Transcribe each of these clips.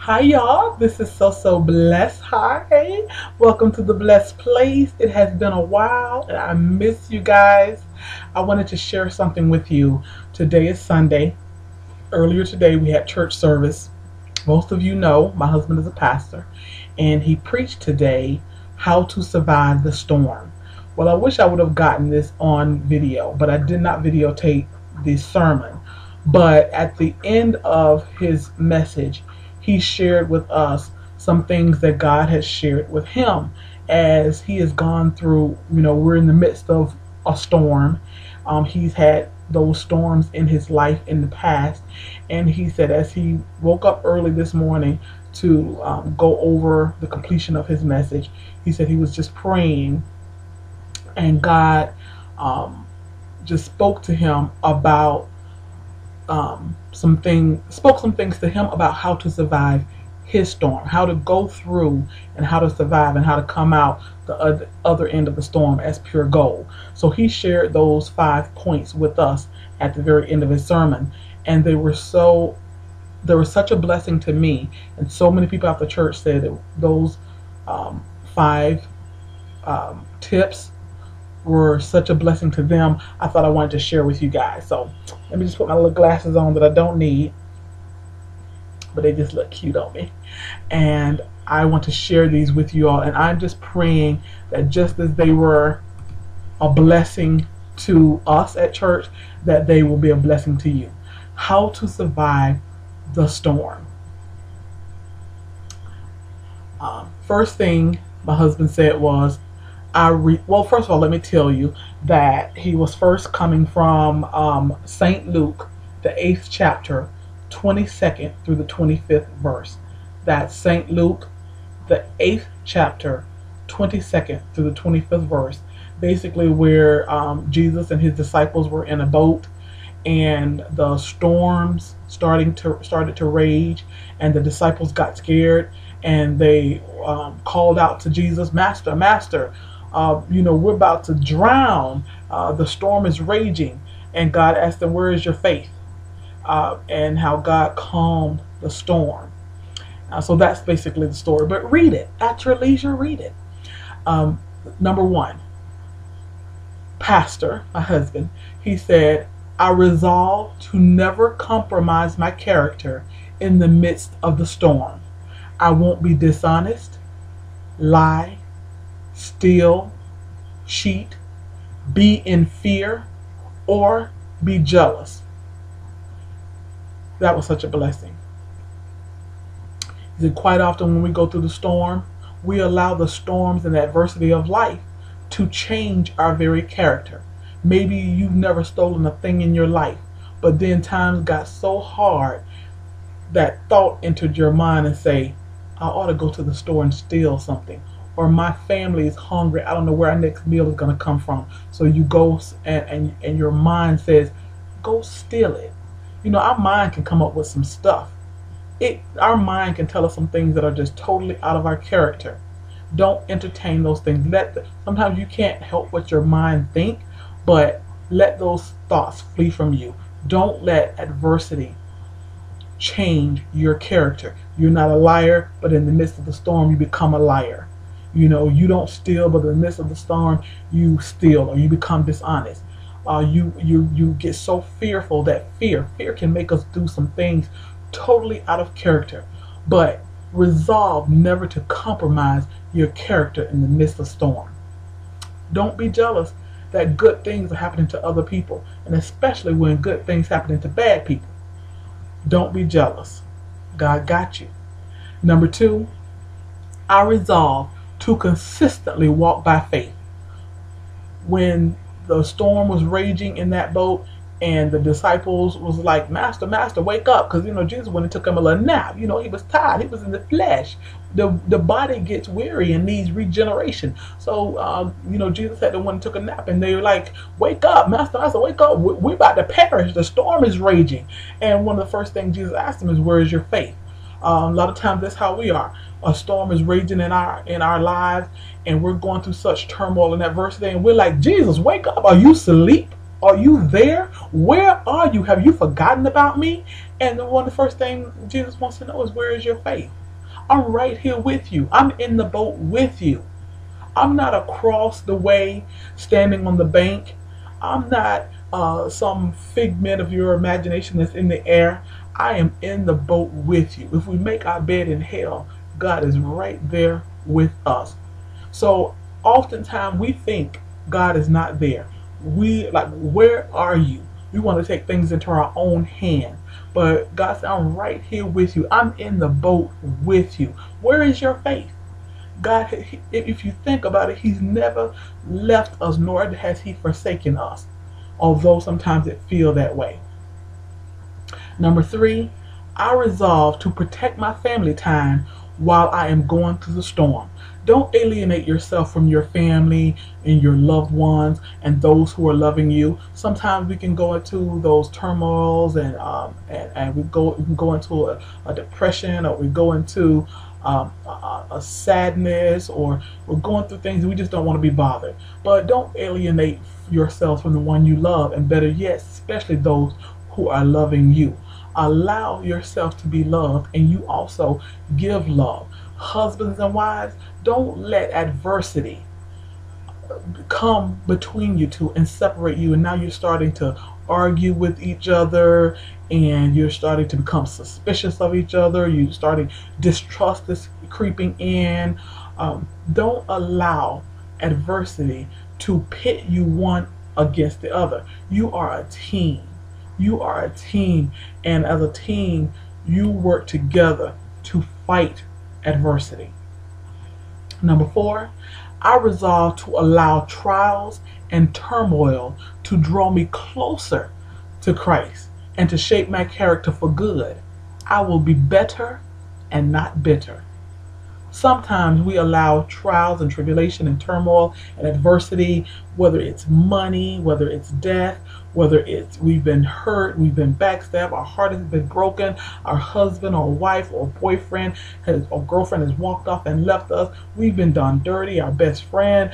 Hi y'all, this is so blessed. Hi, welcome to the Blessed Place. It has been a while and I miss you guys. I wanted to share something with you. Today is Sunday. Earlier today we had church service. Most of you know my husband is a pastor and he preached today how to survive the storm. Well, I wish I would have gotten this on video, but I did not videotape the sermon. But at the end of his message, he shared with us some things that God has shared with him as he has gone through. We're in the midst of a storm. He's had those storms in his life in the past. And he said, as he woke up early this morning to go over the completion of his message, he said he was just praying, and God just spoke to him about spoke some things to him about how to survive his storm, how to go through and how to survive and how to come out the other end of the storm as pure gold. So he shared those 5 points with us at the very end of his sermon, and they were such a blessing to me. And so many people at the church said that those 5 tips were such a blessing to them. I thought I wanted to share with you guys. So let me just put my little glasses on that I don't need, but they just look cute on me. And I want to share these with you all. And I'm just praying that just as they were a blessing to us at church, that they will be a blessing to you. How to survive the storm. First thing my husband said was, well, first of all, let me tell you that he was first coming from St. Luke, the 8th chapter, 22nd through the 25th verse. That's St. Luke, the 8th chapter, 22nd through the 25th verse. Basically, where Jesus and his disciples were in a boat, and the storms started to rage, and the disciples got scared, and they called out to Jesus, "Master, Master, we're about to drown. The storm is raging." And God asked them, "Where is your faith?" And how God calmed the storm. So that's basically the story. But read it at your leisure. Read it. Number 1, Pastor, my husband, he said, "I resolve to never compromise my character in the midst of the storm. I won't be dishonest, lie, steal, cheat, be in fear, or be jealous." That was such a blessing. He said, quite often when we go through the storm, we allow the storms and adversity of life to change our very character. Maybe you've never stolen a thing in your life, but then times got so hard that thought entered your mind and say, "I ought to go to the store and steal something." Or my family is hungry. I don't know where our next meal is going to come from. So you go and your mind says, "Go steal it." Our mind can come up with some stuff. Our mind can tell us some things that are just totally out of our character. Don't entertain those things. Sometimes you can't help what your mind think, but let those thoughts flee from you. Don't let adversity change your character. You're not a liar, but in the midst of the storm, you become a liar. You don't steal, but in the midst of the storm, you steal or you become dishonest. You get so fearful that fear can make us do some things totally out of character. But resolve never to compromise your character in the midst of storm. Don't be jealous that good things are happening to other people, and especially when good things happening to bad people. Don't be jealous. God got you. Number 2, I resolve to consistently walk by faith. When the storm was raging in that boat and the disciples was like, "Master, Master, wake up." Because, Jesus went and took him a little nap. He was tired. He was in the flesh. The body gets weary and needs regeneration. So, Jesus had to went and took a nap. And they were like, "Wake up, Master, Master, wake up. We're about to perish. The storm is raging." And one of the first things Jesus asked him is, "Where is your faith?" A lot of times that's how we are. A storm is raging in our lives, and we're going through such turmoil and adversity, and we're like, "Jesus, wake up. Are you asleep? Are you there? Where are you? Have you forgotten about me?" And one of the first things Jesus wants to know is, where is your faith? I'm right here with you. I'm in the boat with you. I'm not across the way standing on the bank. I'm not some figment of your imagination that's in the air. I am in the boat with you. If we make our bed in hell, God is right there with us. So oftentimes we think God is not there. We like, where are you? We want to take things into our own hand. But God said, I'm right here with you. I'm in the boat with you. Where is your faith? God, if you think about it, He's never left us, nor has He forsaken us, although sometimes it feels that way. Number 3, I resolve to protect my family time while I am going through the storm. Don't alienate yourself from your family and your loved ones and those who are loving you. Sometimes we can go into those turmoils and we can go into a depression, or we go into a sadness, or we're going through things we just don't want to be bothered. But don't alienate yourself from the one you love, and better yet, especially those who are loving you. Allow yourself to be loved, and you also give love. Husbands and wives, don't let adversity come between you two and separate you, and now you're starting to argue with each other, and you're starting to become suspicious of each other. You're starting distrust is creeping in. Don't allow adversity to pit you one against the other. You are a team. You are a team, and as a team, you work together to fight adversity. Number 4, I resolve to allow trials and turmoil to draw me closer to Christ and to shape my character for good. I will be better and not bitter. Sometimes we allow trials and tribulation and turmoil and adversity, whether it's money, whether it's death, whether it's we've been hurt, we've been backstabbed, our heart has been broken, our husband or wife or boyfriend or girlfriend has walked off and left us, we've been done dirty, our best friend,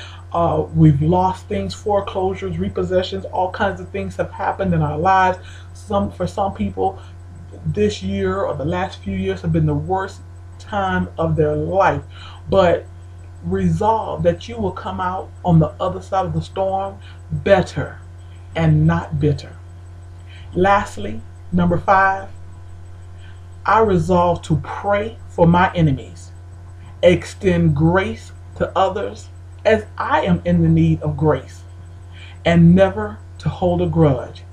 we've lost things, foreclosures, repossessions, all kinds of things have happened in our lives. For some people, this year or the last few years have been the worst time of their life. But resolve that you will come out on the other side of the storm better and not bitter. Lastly, number 5, I resolve to pray for my enemies, extend grace to others as I am in the need of grace, and never to hold a grudge.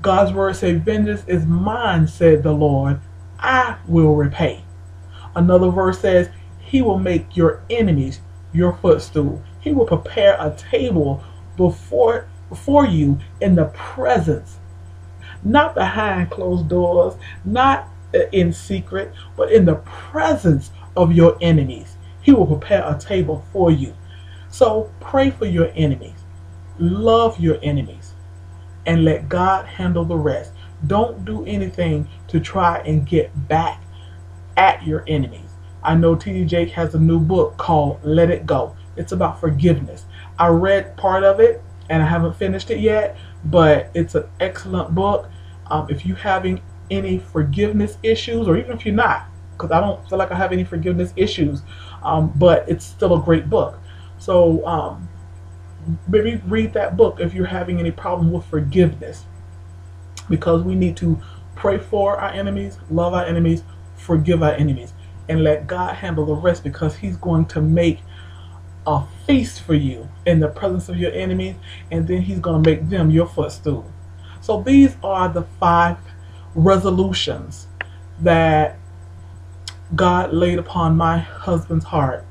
God's word says, vengeance is mine, said the Lord, I will repay. Another verse says, He will make your enemies your footstool. He will prepare a table before you in the presence, not behind closed doors, not in secret, but in the presence of your enemies. He will prepare a table for you. So pray for your enemies, love your enemies, and let God handle the rest. Don't do anything to try and get back at your enemies. I know T.D. Jakes has a new book called Let It Go. It's about forgiveness. I read part of it and I haven't finished it yet, but it's an excellent book. If you're having any forgiveness issues, or even if you're not, because I don't feel like I have any forgiveness issues, but it's still a great book. So maybe read that book if you're having any problem with forgiveness, because we need to pray for our enemies, love our enemies, forgive our enemies, and let God handle the rest, because He's going to make a feast for you in the presence of your enemies, and then He's going to make them your footstool. So these are the 5 resolutions that God laid upon my husband's heart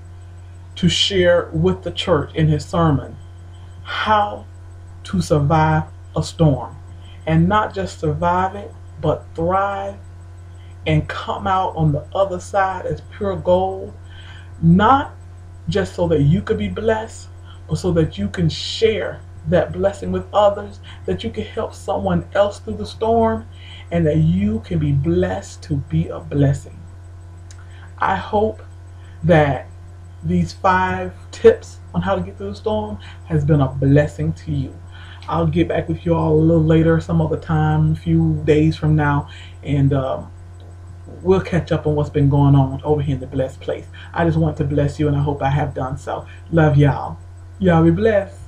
to share with the church in his sermon, how to survive a storm, and not just survive it, but thrive and come out on the other side as pure gold, not just so that you could be blessed, but so that you can share that blessing with others, that you can help someone else through the storm, and that you can be blessed to be a blessing. I hope that these 5 tips on how to get through the storm has been a blessing to you. I'll get back with you all a little later, some other time, a few days from now, and we'll catch up on what's been going on over here in the blessed place. I just want to bless you, and I hope I have done so. Love y'all. Y'all be blessed.